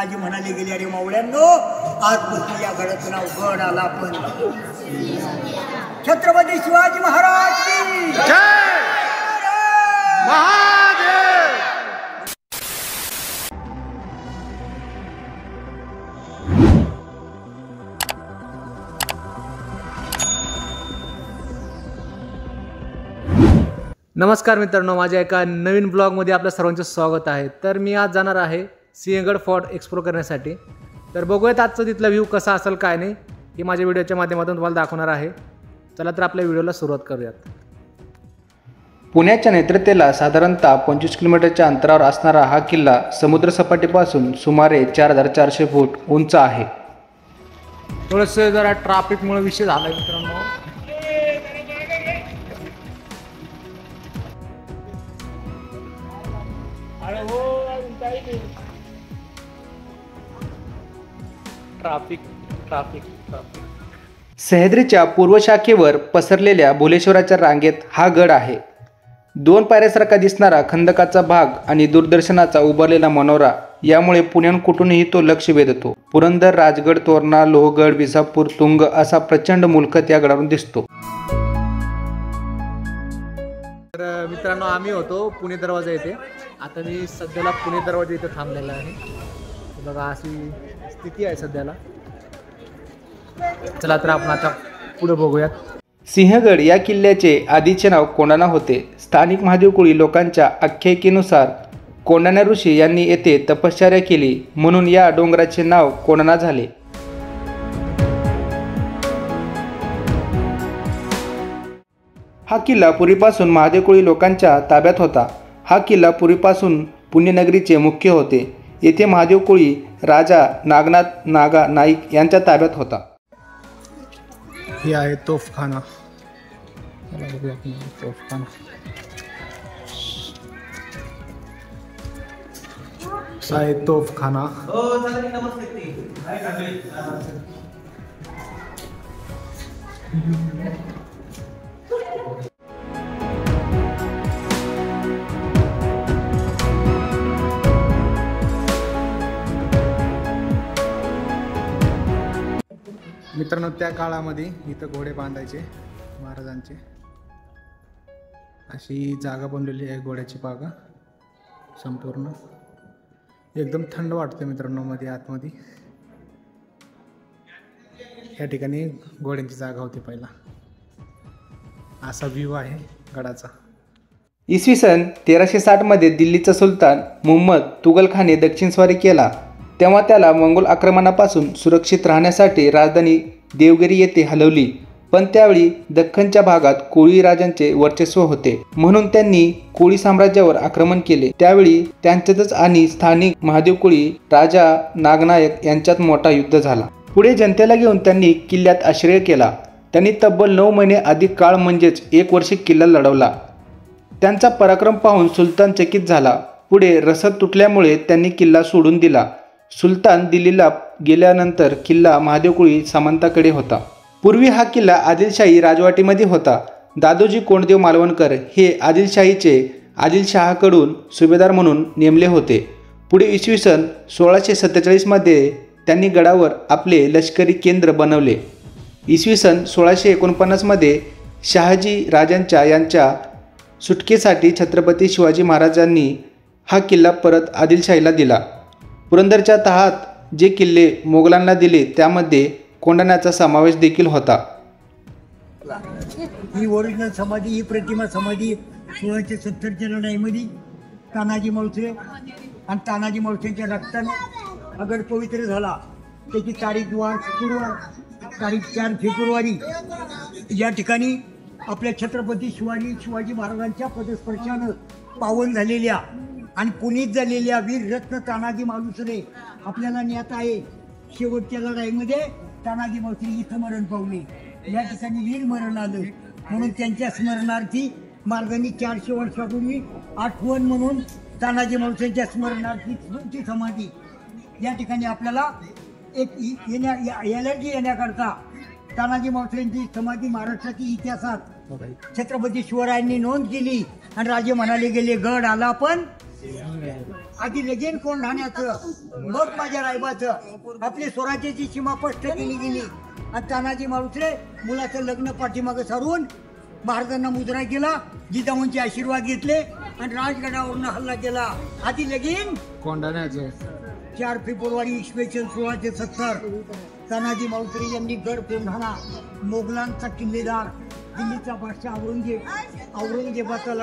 तानाजी म्हणाले गेले, अरे मावळ्यांनो, आजपासून या गडाचं नाव गड आला पण छत्रपती शिवाजी महाराज की जय महादेव। नमस्कार मित्रांनो, माझ्या एका नवीन ब्लॉगमध्ये आपल्या सर्वांचे स्वागत आहे। तर मी आज जाणार आहे सिंहगड फोर्ट एक्सप्लोर करण्यासाठी। तर बघूयात आजचा तिथला व्ह्यू कसा असेल काय नाही हे माझ्या व्हिडिओच्या माध्यमातून तुम्हाला दाखवणार आहे। चला तर आपल्या व्हिडिओला सुरुवात करूयात। पुण्याच्या नैऋत्येला साधारणतः 25 किलोमीटरच्या अंतरावर असणारा हा किल्ला समुद्रसपाटीपासून सुमारे 4400 फूट उंच आहे। थोडंसं जरा ट्रॅफिकमुळे विषय झाला मित्रांनो। ट्रॅफिक सह्याद्रीच्या पूर्व शाखेवर पसरलेल्या भोलेश्वराच्या रांगेत हा गड आहे। 2 पायऱ्यासारखा दिसणारा खंदकाचा भाग आणि दूरदर्शनाचा उभारलेला मनोरा यामुळे पुण्याहून कुठूनही तो लक्ष वेधतो। पुरंदर, राजगड, तोरणा, लोहगड, विसापूर, तुंग असा प्रचंड मुलखत या गडावरून दिसतो। तर मित्रांनो, आम्ही होतो पुणे दरवाजा येथे। आता मी सध्याला पुणे दरवाजा इथे थांबलेला आहे। बघा अशी स्थिती आहे सध्याला। चला तर आपण आता पुढे बघूयात। सिंहगड या किल्ल्याचे आधीचे नाव कोंढाणा होते। स्थानिक महादेवकुळी लोकांच्या आख्यायिकेनुसार कोंढाणा ऋषी यांनी येथे तपश्चर्या केली म्हणून या डोंगराचे नाव कोंढाणा झाले। हा किल्ला पूर्वीपासून महादेवकुळी लोकांच्या ताब्यात होता। हा किल्ला पूर्वीपासून पुण्यनगरीचे मुख्य होते। येथे महादेवकुळी राजा नागनाथ नागा नाईक यांच्या ताब्यात होता। ही आहे तोफखाना। तोफखाना आहे तोफखाना। मित्रांनो, त्या काळामध्ये इथं घोडे बांधायचे महाराजांचे। अशी जागा बनलेली आहे घोड्याची पागा संपूर्ण। एकदम थंड वाटते मित्रांनो मध्ये आतमध्ये। या ठिकाणी घोड्यांची जागा होती पहिला। असा व्ह्यू आहे गडाचा। इसवी सन 1360 मध्ये दिल्लीचा सुलतान मुहम्मद तुगलखाने दक्षिणस्वारी केला। तेव्हा त्याला मंगोल आक्रमणापासून सुरक्षित राहण्यासाठी राजधानी देवगिरी येथे हलवली। पण त्यावेळी दख्खनच्या भागात कोळी राजांचे वर्चस्व होते म्हणून त्यांनी कोळी साम्राज्यावर आक्रमण केले। त्यावेळी त्यांच्यातच आणि स्थानिक महादेवकुळी राजा नागनायक यांच्यात मोठा युद्ध झाला। पुढे जनतेला घेऊन त्यांनी किल्ल्यात आश्रय केला। त्यांनी तब्बल 9 महिने अधिक काळ म्हणजेच 1 वर्ष किल्ला लढवला। त्यांचा पराक्रम पाहून सुलतान चकित झाला। पुढे रसद तुटल्यामुळे त्यांनी किल्ला सोडून दिला। सुलतान दिल्लीला गेल्यानंतर किल्ला महादेवकुळी सामंताकडे होता। पूर्वी हा किल्ला आदिलशाही राजवटीमध्ये होता। दादोजी कोंडदेव मालवणकर हे आदिलशहाकडून सुभेदार म्हणून नेमले होते। पुढे इसवी सन 1647 मध्ये त्यांनी गडावर आपले लष्करी केंद्र बनवले। इसवी सन 1649 मध्ये शहाजी राजांच्या यांच्या सुटकेसाठी छत्रपती शिवाजी महाराजांनी हा किल्ला परत आदिलशाहीला दिला। पुरंदरच्या तहात जे किल्ले मोगलांना दिले त्यामध्ये कोंढाण्याचा समावेश देखील होता। ही ओरिजिनल समाधी, ही प्रतिमा समाधी 1670च्या लढाईमध्ये तानाजी मालुसरे आणि तानाजी मालुसरेंच्या रक्ताने अगर पवित्र झाला। त्याची तारीख 4 फेब्रुवारी या ठिकाणी आपल्या छत्रपती शिवाजी महाराजांच्या पदस्पर्शानं पावन झालेल्या आणि पुनीत झालेल्या वीर रत्न तानाजी मालुसरे आपल्याला ज्ञात आहे। शेवटच्या लढाईमध्ये तानाजी मालुसरे इथं मरण पावले। या ठिकाणी वीर मरण आलं म्हणून त्यांच्या स्मरणार्थी महाराजांनी 400 वर्षापूर्वी आठवण म्हणून तानाजी मालुसरेंच्या स्मरणार्थी तुमची समाधी या ठिकाणी आपल्याला एक येण्याकरता तानाजी मालुसरेंची समाधी महाराष्ट्राच्या इतिहासात छत्रपती शिवरायांनी नोंद केली आणि राजे म्हणाले गेले, गड आला पण आधी लगीन कोंढाण्याचं मग माझ्या रायबाचं आपली स्वराज्याची सीमा स्पष्ट केली गेली आणि तानाजी मालुसरे मुलाचं लग्न पाठीमागं सारून महाराजांना मुजरा केला, जिजाऊंचे आशीर्वाद घेतले आणि राजगडावरनं हल्ला केला. आधी लगीन कोंढाण्याचं 4 फेब्रुवारी इसवी सन 1670 तानाजी मालुसरे यांनी गड कोंढाणा, मोगलांचा किल्लेदार, दिल्लीचा बादशाह औरंगजेबाचा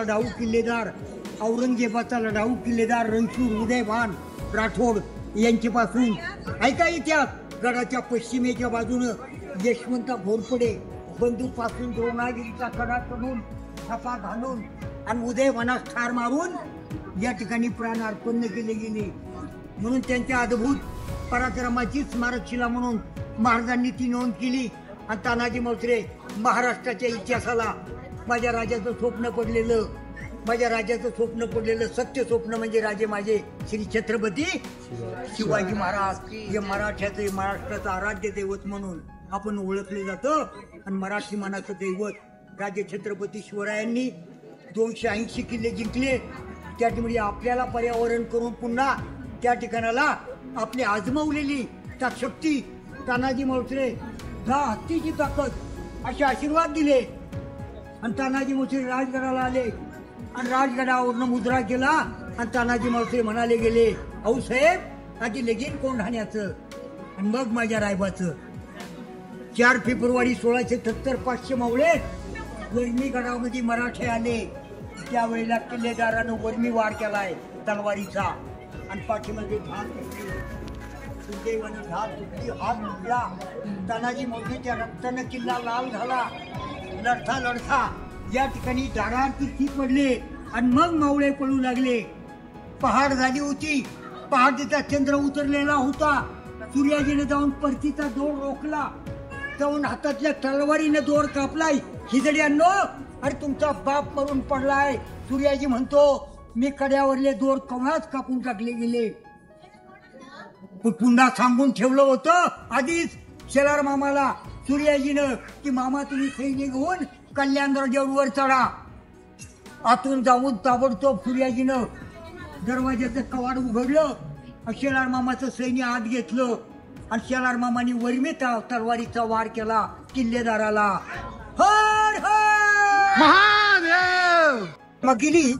लढाऊ किल्लेदार रणशूर उदयभान राठोड यांच्यापासून ऐका इतिहास. गडाच्या पश्चिमेच्या बाजूनं यशवंत घोरपडे बंदूकपासून द्रोणागिरीचा कडा चढून छापा घालून आणि उदयभानास ठार मारून या ठिकाणी प्राण अर्पण केले गेले. म्हणून त्यांच्या अद्भुत पराक्रमाची स्मारकशिला म्हणून महाराजांनी ती नोंद केली. आणि तानाजी मालुसरे महाराष्ट्राच्या इतिहासाला माझ्या राजाचं स्वप्न पडलेलं सत्य स्वप्न म्हणजे राजे माझे श्री छत्रपती शिवाजी महाराज हे महाराष्ट्राचं आराध्य दैवत म्हणून आपण ओळखले जातं. आणि मराठी मनाचं दैवत राजे छत्रपती शिवरायांनी 280 किल्ले जिंकले. त्यामुळे आपल्याला पर्यावरण करून पुन्हा त्या ठिकाणाला आपली आजमावलेली त्या शक्ती तानाजी मालुसरे 10 हत्तीची ताकद असे आशीर्वाद दिले. आणि तानाजी मालुसरे राजगडाला आले आणि राजगडावरनं मुजरा केला आणि तानाजी मालुसरे म्हणाले गेले, अहो साहेब आधी लगीन कोंढाण्याचं आणि मग माझ्या रायबाचं. 4 फेब्रुवारी 1670 500 मावळे वर्मी गडामध्ये मराठे आले. त्यावेळेला किल्लेदारानं वर्मी वार केलाय तलवारीचा आणि पाठीमध्ये धाक घेतली. सुदैवाने धाक घेतली, हात मुडला. तानाजी मालुसरेच्या रक्तानं किल्ला लाल झाला. लढता या ठिकाणी दारांती पडले आणि मग मावळे पळू लागले. पहाड झाली होती. पहाडीचा चंद्र उतरलेला होता. सूर्याजीने जाऊन परतीचा दोर रोखला, जाऊन हातातल्या तलवारीने दोर कापलाय. हिजड्यांनो, अरे तुमचा बाप मरून पडलाय. सूर्याजी म्हणतो, मी कड्यावरले दोर कव्हाच कापून टाकले गेले. पुन्हा सांगून ठेवलं होतं आधीच शेलार मामाला सूर्याजीनं की मामा तुम्ही सैनिक घेऊन कल्याण दर्जावर चढा. आतून जाऊन ताबडतोब सूर्याजीनं दरवाजाचं कवाड उघडलं. शेलार मामाचं सैन्य आत घेतलं आणि शेलार मामाने वर्मी तलवारीचा वार केला किल्लेदाराला. हर हर महादेव मग गेली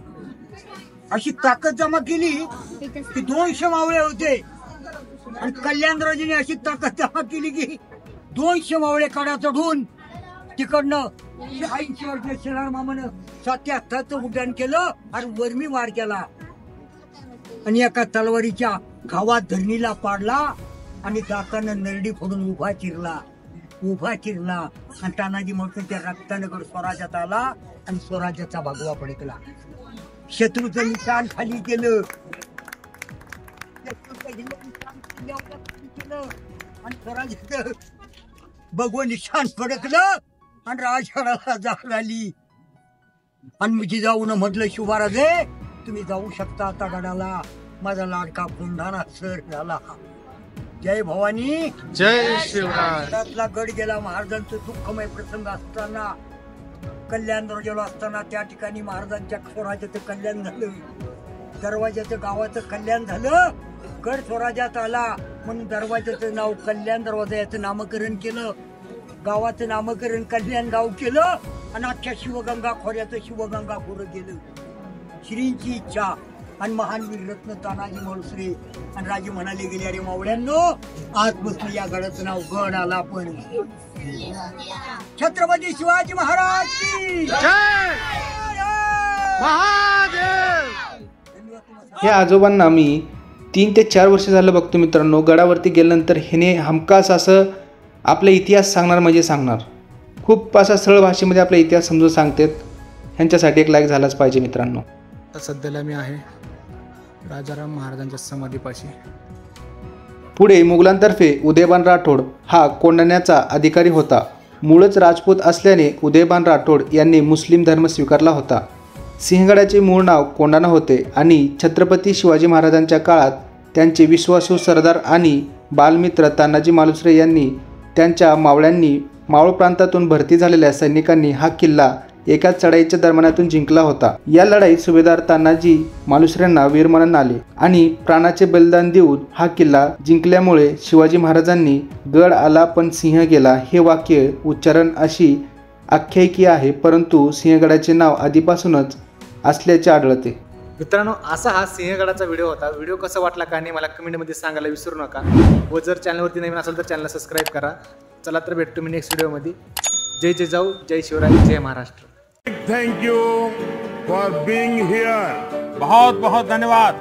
अशी ताकद जमा केली की 200 मावळे होते. आणि कल्याणराजेने अशी ताकद जमा केली की 200 मावळे कडा चढून तिकडनं 80 वर्ष शेलार मामानं 77 उड्डाण केलं आणि वर्मी वार केला. आणि एका तलवारीच्या गावात धरणीला पाडला आणि जाताना नरडी फोडून उभा चिरला आणि तानाजी मालुसरेच्या रक्तानगर स्वराज्यात आला आणि स्वराज्याचा भगवा फडकला. शत्रूचं निशाण खाली केलं आणि स्वराज्याचं भगवं निशाण फडकलं आणि राजगडाला जाग आली. आणि जिजाऊन म्हटलं, शिवराजे तुम्ही जाऊ शकता आता गडाला. माझा लाडका कोंढाणा सर झाला. जय भवानी जय शिवराय. गडातला गड गेला. महाराजांचं दुःखमय प्रसंग असताना कल्याण दर्जाला असताना त्या ठिकाणी महाराजांच्या स्वराज्याचं कल्याण झालं. दरवाजाचं गावाचं कल्याण झालं. गड स्वराज्यात आला म्हणून दरवाजाचं नाव कल्याण दरवाजा याचं नामकरण केलं. गावाचं नामकरण कल्याण गाव केलं आणि अख्ख्या शिवगंगा खोऱ्याचं शिवगंगा खोरं गेलं. श्रींची इच्छा आणि महान वीररत्न तानाजी मालुसरे आणि राजे म्हणाले गेले, अरे मावळ्यांनो आजपासून या गडाचं नाव गड आला. पण छत्रपती शिवाजी महाराज की जय महादेव. या आजोबांना मी 3 ते 4 वर्ष झालं बघतो मित्रांनो. गडावरती गेल्यानंतर ह्याने हमखास असं आपला इतिहास सांगणार म्हणजे सांगणार. खूप असा सरळ भाषेमध्ये आपला इतिहास समजून सांगतात. ह्यांच्यासाठी एक लाईक झालाच पाहिजे मित्रांनो. सध्याला मी आहे राजाराम महाराजांच्या समाधीपाशी. पुढे मुघलांतर्फे उदयभान राठोड हा कोंढाण्याचा अधिकारी होता. मूळच राजपूत असल्याने उदयभान राठोड यांनी मुस्लिम धर्म स्वीकारला होता. सिंहगडाचे मूळ नाव कोंढाणा होते आणि छत्रपती शिवाजी महाराजांच्या काळात त्यांचे विश्वासू सरदार आणि बालमित्र तानाजी मालुसरे यांनी त्यांच्या मावळ्यांनी मावळ प्रांतातून भरती झालेल्या सैनिकांनी हा किल्ला एका चढाईच्या दरम्यानातून जिंकला होता। या लढाईत सुभेदार तानाजी मालुसरेंना वीरमरण आले आणि प्राणाचे बलिदान देऊन हा किल्ला जिंकल्यामुळे शिवाजी महाराजांनी गड आला पण सिंह गेला हे वाक्य उच्चारण अशी आख्यायिकी आहे, परंतु सिंहगडाचे नाव आधीपासूनच असल्याचे आढळते। मित्रांनो, असा हा सिंहगडाचा व्हिडिओ होता। व्हिडिओ कसा वाटला का नाही मला कमेंटमध्ये सांगायला विसरू नका व जर चॅनलवरती नवीन असेल तर चॅनलला सबस्क्राईब करा। चला तर भेटतो मी नेक्स्ट व्हिडिओमध्ये। जय जय जाऊ, जय शिवराय, जय Maharashtra. Thank you for being here. बहुत बहुत धन्यवाद।